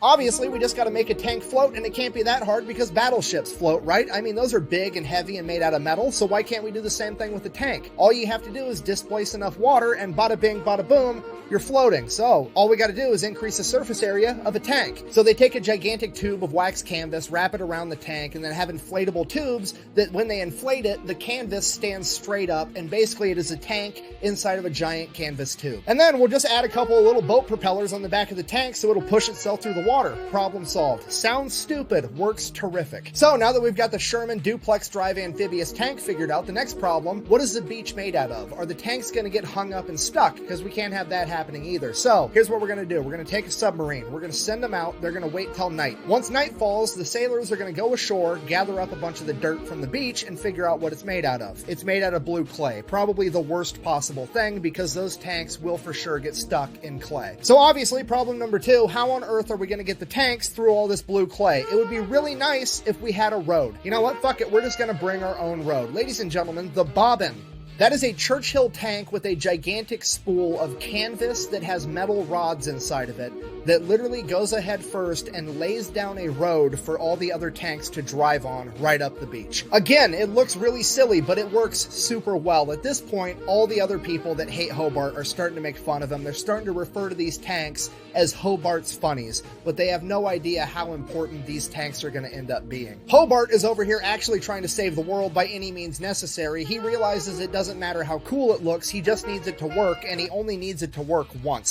Obviously, we just got to make a tank float, and it can't be that hard because battleships float, right? I mean, those are big and heavy and made out of metal, so why can't we do the same thing with the tank? All you have to do is displace enough water, and bada bing, bada boom, you're floating. So all we got to do is increase the surface area of a tank. So they take a gigantic tube of wax canvas, wrap it around the tank, and then have inflatable tubes that when they inflate it, the canvas stands straight up, and basically it is a tank inside of a giant canvas tube. And then we'll just add a couple of little boat propellers on the back of the tank so it'll push itself through the water. Problem solved. Sounds stupid, works terrific. So now that we've got the Sherman duplex drive amphibious tank figured out, the next problem, what is the beach made out of? Are the tanks going to get hung up and stuck? Because we can't have that happening either. So here's what we're going to do. We're going to take a submarine. We're going to send them out. They're going to wait till night. Once night falls, the sailors are going to go ashore, gather up a bunch of the dirt from the beach, and figure out what it's made out of. It's made out of blue clay. Probably the worst possible thing because those tanks will for sure get stuck in clay. So obviously, problem number 2, how on earth are we going to get the tanks through all this blue clay? It would be really nice if we had a road. You know what? Fuck it. We're just going to bring our own road. Ladies and gentlemen, the bobbin. That is a Churchill tank with a gigantic spool of canvas that has metal rods inside of it that literally goes ahead first and lays down a road for all the other tanks to drive on right up the beach. Again, it looks really silly, but it works super well. At this point, all the other people that hate Hobart are starting to make fun of him. They're starting to refer to these tanks as Hobart's funnies, but they have no idea how important these tanks are going to end up being. Hobart is over here actually trying to save the world by any means necessary. He realizes it doesn't matter how cool it looks, he just needs it to work, and he only needs it to work once.